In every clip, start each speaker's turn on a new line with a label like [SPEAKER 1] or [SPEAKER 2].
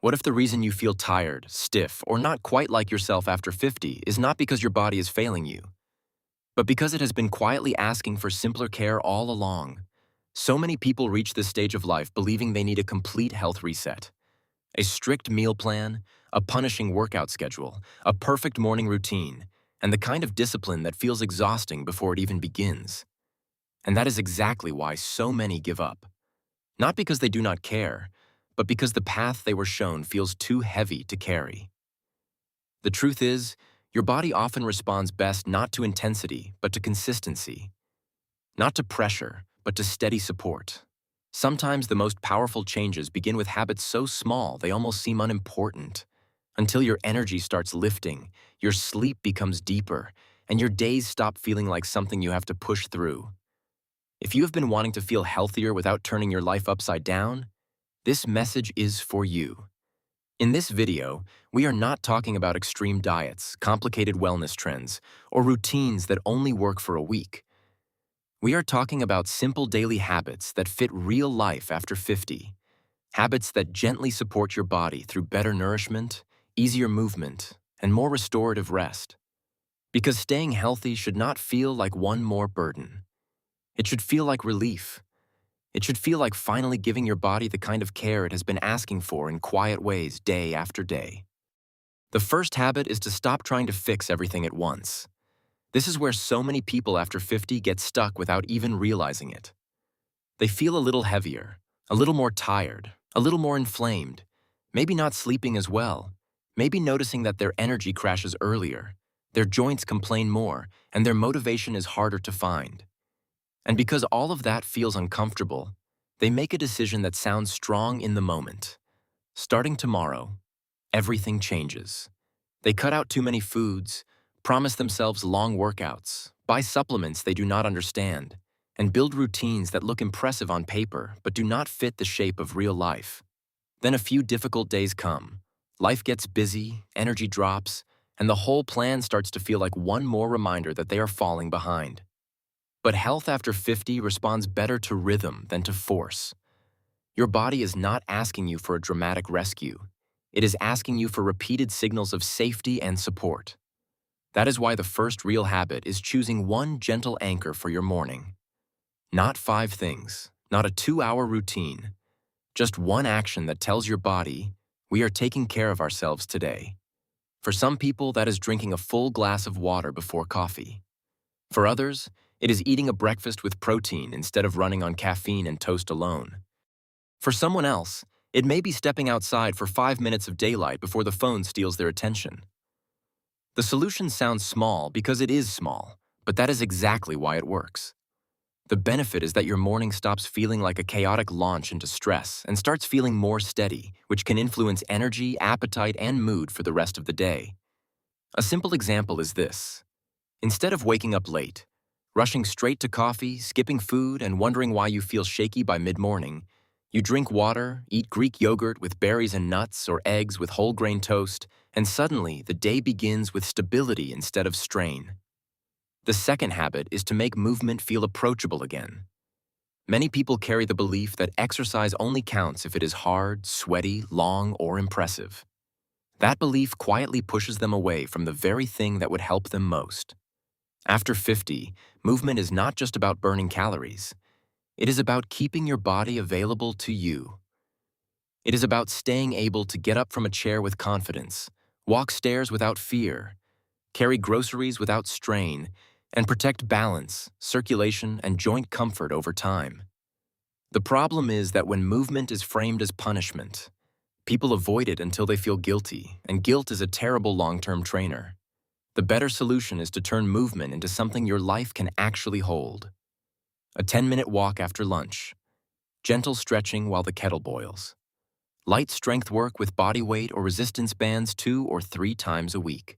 [SPEAKER 1] What if the reason you feel tired, stiff, or not quite like yourself after 50 is not because your body is failing you, but because it has been quietly asking for simpler care all along? So many people reach this stage of life believing they need a complete health reset. A strict meal plan, a punishing workout schedule, a perfect morning routine, and the kind of discipline that feels exhausting before it even begins. And that is exactly why so many give up. Not because they do not care, but because the path they were shown feels too heavy to carry. The truth is, your body often responds best not to intensity, but to consistency. Not to pressure, but to steady support. Sometimes the most powerful changes begin with habits so small they almost seem unimportant. Until your energy starts lifting, your sleep becomes deeper, and your days stop feeling like something you have to push through. If you have been wanting to feel healthier without turning your life upside down, this message is for you. In this video, we are not talking about extreme diets, complicated wellness trends, or routines that only work for a week. We are talking about simple daily habits that fit real life after 50. Habits that gently support your body through better nourishment, easier movement, and more restorative rest. Because staying healthy should not feel like one more burden. It should feel like relief. It should feel like finally giving your body the kind of care it has been asking for in quiet ways day after day. The first habit is to stop trying to fix everything at once. This is where so many people after 50 get stuck without even realizing it. They feel a little heavier, a little more tired, a little more inflamed, maybe not sleeping as well, maybe noticing that their energy crashes earlier, their joints complain more, and their motivation is harder to find. And because all of that feels uncomfortable, they make a decision that sounds strong in the moment. Starting tomorrow, everything changes. They cut out too many foods, promise themselves long workouts, buy supplements they do not understand, and build routines that look impressive on paper but do not fit the shape of real life. Then a few difficult days come. Life gets busy, energy drops, and the whole plan starts to feel like one more reminder that they are falling behind. But health after 50 responds better to rhythm than to force. Your body is not asking you for a dramatic rescue. It is asking you for repeated signals of safety and support. That is why the first real habit is choosing one gentle anchor for your morning. Not 5 things, not a 2-hour routine, just one action that tells your body, we are taking care of ourselves today. For some people, that is drinking a full glass of water before coffee. For others, it is eating a breakfast with protein instead of running on caffeine and toast alone. For someone else, it may be stepping outside for 5 minutes of daylight before the phone steals their attention. The solution sounds small because it is small, but that is exactly why it works. The benefit is that your morning stops feeling like a chaotic launch into stress and starts feeling more steady, which can influence energy, appetite, and mood for the rest of the day. A simple example is this. Instead of waking up late, rushing straight to coffee, skipping food, and wondering why you feel shaky by mid-morning, you drink water, eat Greek yogurt with berries and nuts or eggs with whole grain toast, and suddenly the day begins with stability instead of strain. The second habit is to make movement feel approachable again. Many people carry the belief that exercise only counts if it is hard, sweaty, long, or impressive. That belief quietly pushes them away from the very thing that would help them most. After 50, movement is not just about burning calories. It is about keeping your body available to you. It is about staying able to get up from a chair with confidence, walk stairs without fear, carry groceries without strain, and protect balance, circulation, and joint comfort over time. The problem is that when movement is framed as punishment, people avoid it until they feel guilty, and guilt is a terrible long-term trainer. The better solution is to turn movement into something your life can actually hold. A 10-minute walk after lunch, gentle stretching while the kettle boils, light strength work with body weight or resistance bands 2 or 3 times a week.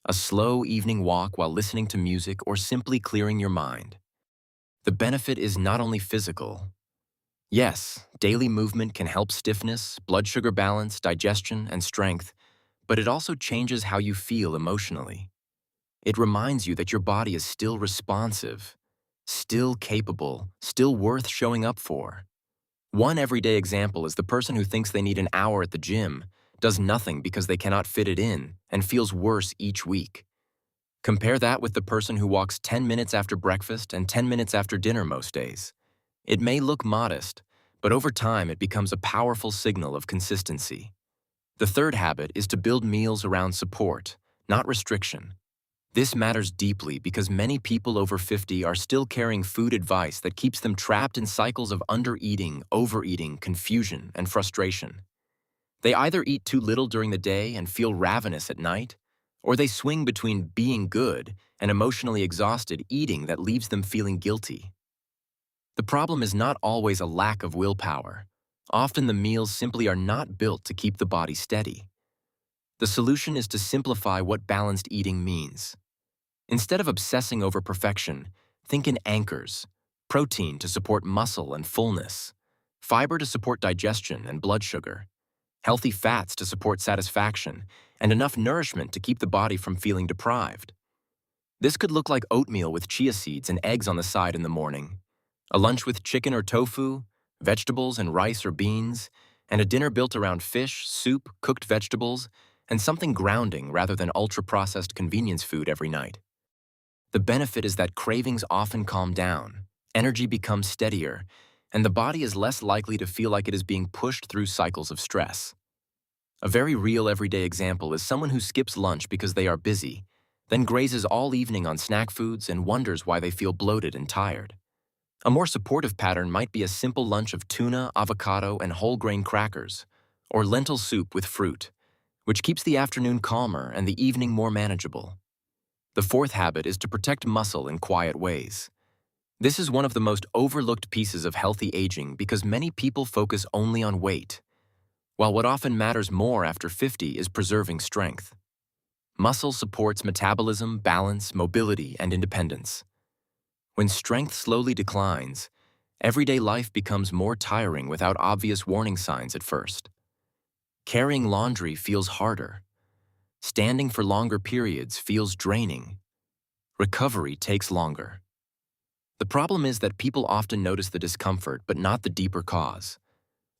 [SPEAKER 1] A slow evening walk while listening to music or simply clearing your mind. The benefit is not only physical. Yes, daily movement can help stiffness, blood sugar balance, digestion, and strength, but it also changes how you feel emotionally. It reminds you that your body is still responsive, still capable, still worth showing up for. One everyday example is the person who thinks they need an hour at the gym, does nothing because they cannot fit it in, and feels worse each week. Compare that with the person who walks 10 minutes after breakfast and 10 minutes after dinner most days. It may look modest, but over time it becomes a powerful signal of consistency. The third habit is to build meals around support, not restriction. This matters deeply because many people over 50 are still carrying food advice that keeps them trapped in cycles of undereating, overeating, confusion, and frustration. They either eat too little during the day and feel ravenous at night, or they swing between being good and emotionally exhausted eating that leaves them feeling guilty. The problem is not always a lack of willpower. Often the meals simply are not built to keep the body steady. The solution is to simplify what balanced eating means. Instead of obsessing over perfection, think in anchors: protein to support muscle and fullness, fiber to support digestion and blood sugar, healthy fats to support satisfaction, and enough nourishment to keep the body from feeling deprived. This could look like oatmeal with chia seeds and eggs on the side in the morning, a lunch with chicken or tofu, vegetables and rice or beans, and a dinner built around fish, soup, cooked vegetables, and something grounding rather than ultra-processed convenience food every night. The benefit is that cravings often calm down, energy becomes steadier, and the body is less likely to feel like it is being pushed through cycles of stress. A very real everyday example is someone who skips lunch because they are busy, then grazes all evening on snack foods and wonders why they feel bloated and tired. A more supportive pattern might be a simple lunch of tuna, avocado, and whole grain crackers, or lentil soup with fruit, which keeps the afternoon calmer and the evening more manageable. The fourth habit is to protect muscle in quiet ways. This is one of the most overlooked pieces of healthy aging because many people focus only on weight, while what often matters more after 50 is preserving strength. Muscle supports metabolism, balance, mobility, and independence. When strength slowly declines, everyday life becomes more tiring without obvious warning signs at first. Carrying laundry feels harder. Standing for longer periods feels draining. Recovery takes longer. The problem is that people often notice the discomfort but not the deeper cause.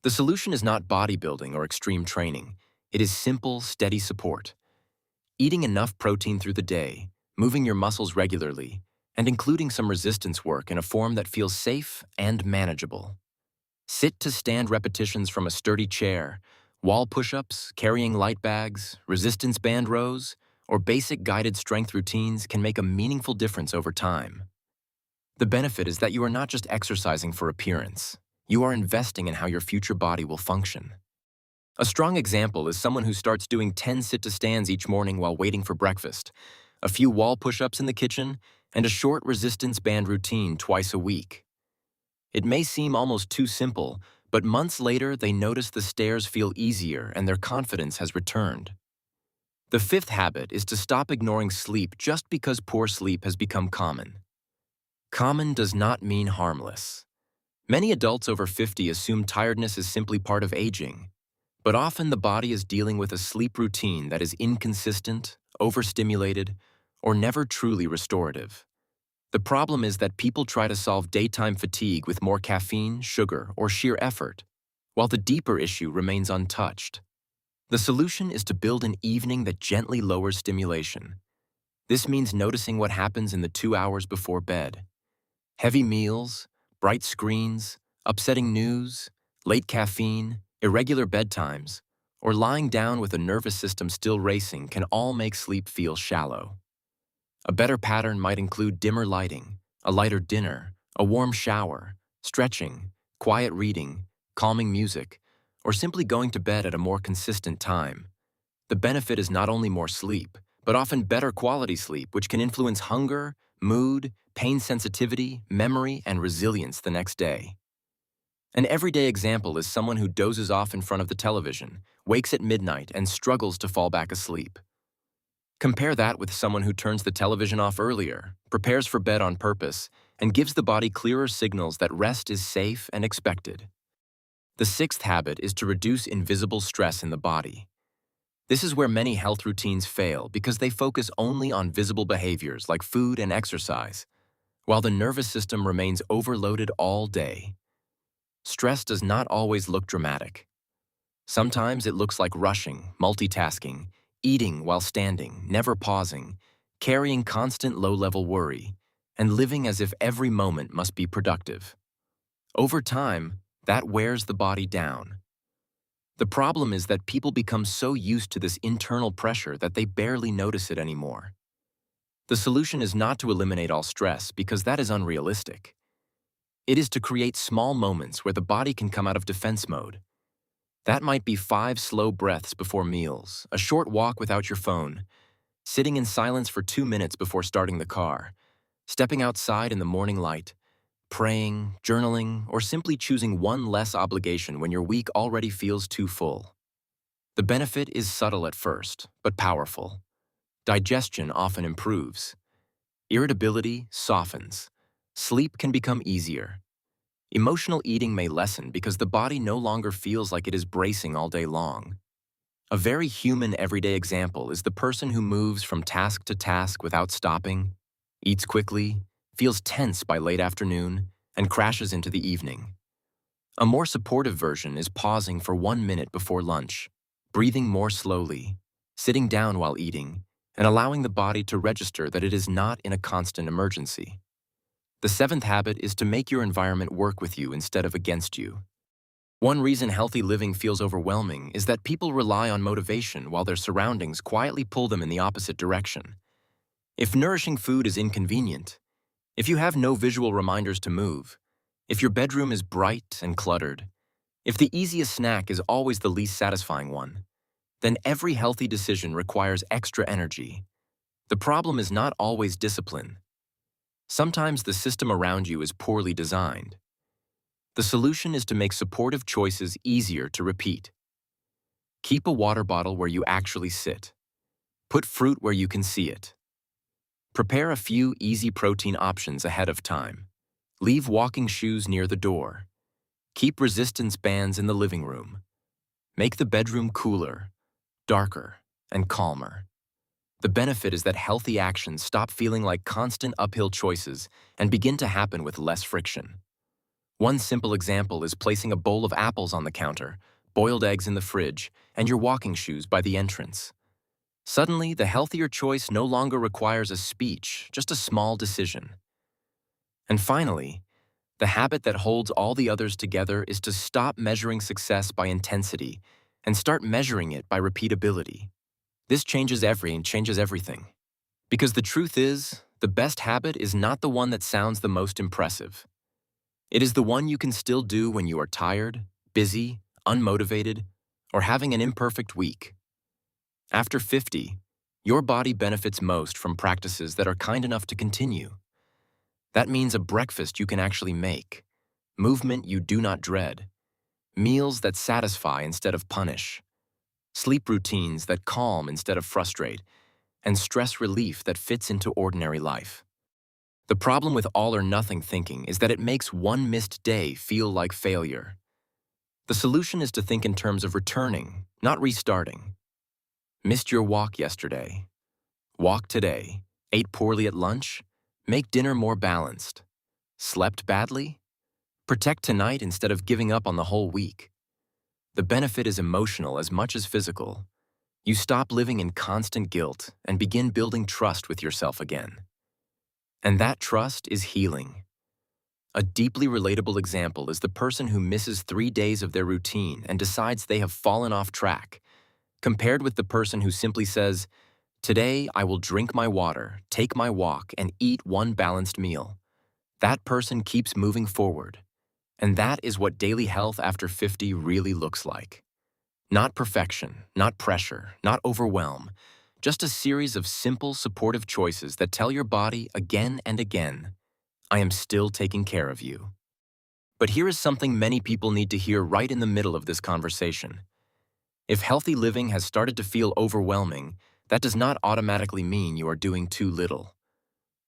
[SPEAKER 1] The solution is not bodybuilding or extreme training. It is simple, steady support. Eating enough protein through the day, moving your muscles regularly, and including some resistance work in a form that feels safe and manageable. Sit to stand repetitions from a sturdy chair, wall push-ups, carrying light bags, resistance band rows, or basic guided strength routines can make a meaningful difference over time. The benefit is that you are not just exercising for appearance. You are investing in how your future body will function. A strong example is someone who starts doing 10 sit-to-stands each morning while waiting for breakfast, a few wall push-ups in the kitchen, and a short resistance band routine twice a week. It may seem almost too simple, but months later they notice the stairs feel easier and their confidence has returned. The fifth habit is to stop ignoring sleep just because poor sleep has become common. Common does not mean harmless. Many adults over 50 assume tiredness is simply part of aging, but often the body is dealing with a sleep routine that is inconsistent, overstimulated, or never truly restorative. The problem is that people try to solve daytime fatigue with more caffeine, sugar, or sheer effort, while the deeper issue remains untouched. The solution is to build an evening that gently lowers stimulation. This means noticing what happens in the 2 hours before bed. Heavy meals, bright screens, upsetting news, late caffeine, irregular bedtimes, or lying down with a nervous system still racing can all make sleep feel shallow. A better pattern might include dimmer lighting, a lighter dinner, a warm shower, stretching, quiet reading, calming music, or simply going to bed at a more consistent time. The benefit is not only more sleep, but often better quality sleep, which can influence hunger, mood, pain sensitivity, memory, and resilience the next day. An everyday example is someone who dozes off in front of the television, wakes at midnight, and struggles to fall back asleep. Compare that with someone who turns the television off earlier, prepares for bed on purpose, and gives the body clearer signals that rest is safe and expected. The sixth habit is to reduce invisible stress in the body. This is where many health routines fail because they focus only on visible behaviors like food and exercise, while the nervous system remains overloaded all day. Stress does not always look dramatic. Sometimes it looks like rushing, multitasking, eating while standing, never pausing, carrying constant low-level worry, and living as if every moment must be productive. Over time, that wears the body down. The problem is that people become so used to this internal pressure that they barely notice it anymore. The solution is not to eliminate all stress because that is unrealistic. It is to create small moments where the body can come out of defense mode. That might be 5 slow breaths before meals, a short walk without your phone, sitting in silence for 2 minutes before starting the car, stepping outside in the morning light, praying, journaling, or simply choosing one less obligation when your week already feels too full. The benefit is subtle at first, but powerful. Digestion often improves. Irritability softens. Sleep can become easier. Emotional eating may lessen because the body no longer feels like it is bracing all day long. A very human everyday example is the person who moves from task to task without stopping, eats quickly, feels tense by late afternoon, and crashes into the evening. A more supportive version is pausing for 1 minute before lunch, breathing more slowly, sitting down while eating, and allowing the body to register that it is not in a constant emergency. The 7th habit is to make your environment work with you instead of against you. One reason healthy living feels overwhelming is that people rely on motivation while their surroundings quietly pull them in the opposite direction. If nourishing food is inconvenient, if you have no visual reminders to move, if your bedroom is bright and cluttered, if the easiest snack is always the least satisfying one, then every healthy decision requires extra energy. The problem is not always discipline. Sometimes the system around you is poorly designed. The solution is to make supportive choices easier to repeat. Keep a water bottle where you actually sit. Put fruit where you can see it. Prepare a few easy protein options ahead of time. Leave walking shoes near the door. Keep resistance bands in the living room. Make the bedroom cooler, darker, and calmer. The benefit is that healthy actions stop feeling like constant uphill choices and begin to happen with less friction. One simple example is placing a bowl of apples on the counter, boiled eggs in the fridge, and your walking shoes by the entrance. Suddenly, the healthier choice no longer requires a speech, just a small decision. And finally, the habit that holds all the others together is to stop measuring success by intensity and start measuring it by repeatability. This changes everything. Because the truth is, the best habit is not the one that sounds the most impressive. It is the one you can still do when you are tired, busy, unmotivated, or having an imperfect week. After 50, your body benefits most from practices that are kind enough to continue. That means a breakfast you can actually make, movement you do not dread, meals that satisfy instead of punish, sleep routines that calm instead of frustrate, and stress relief that fits into ordinary life. The problem with all or nothing thinking is that it makes one missed day feel like failure. The solution is to think in terms of returning, not restarting. Missed your walk yesterday. Walk today. Ate poorly at lunch? Make dinner more balanced. Slept badly? Protect tonight instead of giving up on the whole week. The benefit is emotional as much as physical. You stop living in constant guilt and begin building trust with yourself again. And that trust is healing. A deeply relatable example is the person who misses 3 days of their routine and decides they have fallen off track, compared with the person who simply says, "Today I will drink my water, take my walk, and eat one balanced meal." That person keeps moving forward. And that is what daily health after 50 really looks like. Not perfection, not pressure, not overwhelm, just a series of simple, supportive choices that tell your body again and again, "I am still taking care of you." But here is something many people need to hear right in the middle of this conversation. If healthy living has started to feel overwhelming, that does not automatically mean you are doing too little.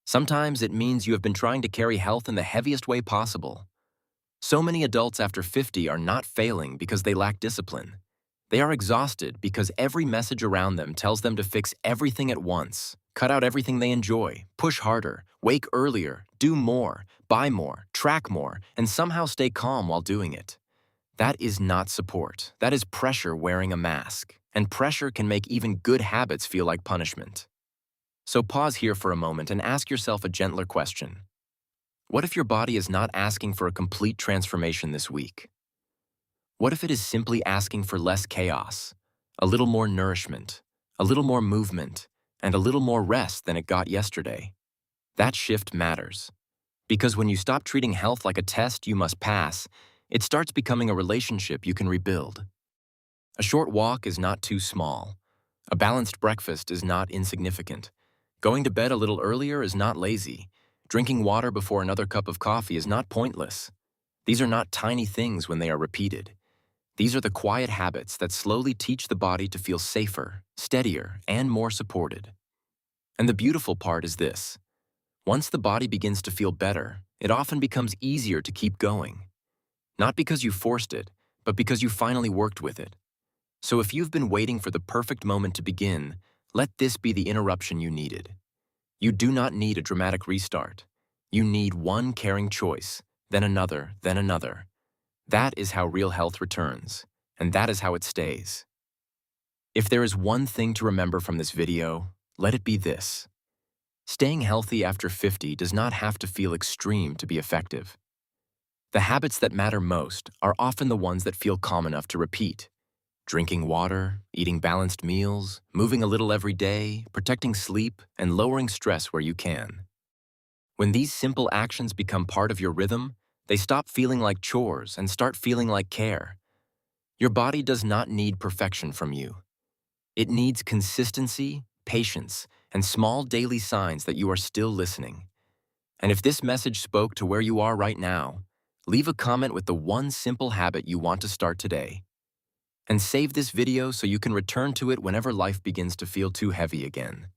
[SPEAKER 1] Sometimes it means you have been trying to carry health in the heaviest way possible. So many adults after 50 are not failing because they lack discipline. They are exhausted because every message around them tells them to fix everything at once, cut out everything they enjoy, push harder, wake earlier, do more, buy more, track more, and somehow stay calm while doing it. That is not support. That is pressure wearing a mask. And pressure can make even good habits feel like punishment. So pause here for a moment and ask yourself a gentler question. What if your body is not asking for a complete transformation this week? What if it is simply asking for less chaos, a little more nourishment, a little more movement, and a little more rest than it got yesterday? That shift matters. Because when you stop treating health like a test you must pass, it starts becoming a relationship you can rebuild. A short walk is not too small. A balanced breakfast is not insignificant. Going to bed a little earlier is not lazy. Drinking water before another cup of coffee is not pointless. These are not tiny things when they are repeated. These are the quiet habits that slowly teach the body to feel safer, steadier, and more supported. And the beautiful part is this. Once the body begins to feel better, it often becomes easier to keep going. Not because you forced it, but because you finally worked with it. So if you've been waiting for the perfect moment to begin, let this be the interruption you needed. You do not need a dramatic restart. You need one caring choice, then another, then another. That is how real health returns, and that is how it stays. If there is one thing to remember from this video, let it be this. Staying healthy after 50 does not have to feel extreme to be effective. The habits that matter most are often the ones that feel calm enough to repeat. Drinking water, eating balanced meals, moving a little every day, protecting sleep, and lowering stress where you can. When these simple actions become part of your rhythm, they stop feeling like chores and start feeling like care. Your body does not need perfection from you. It needs consistency, patience, and small daily signs that you are still listening. And if this message spoke to where you are right now, leave a comment with the one simple habit you want to start today. And save this video so you can return to it whenever life begins to feel too heavy again.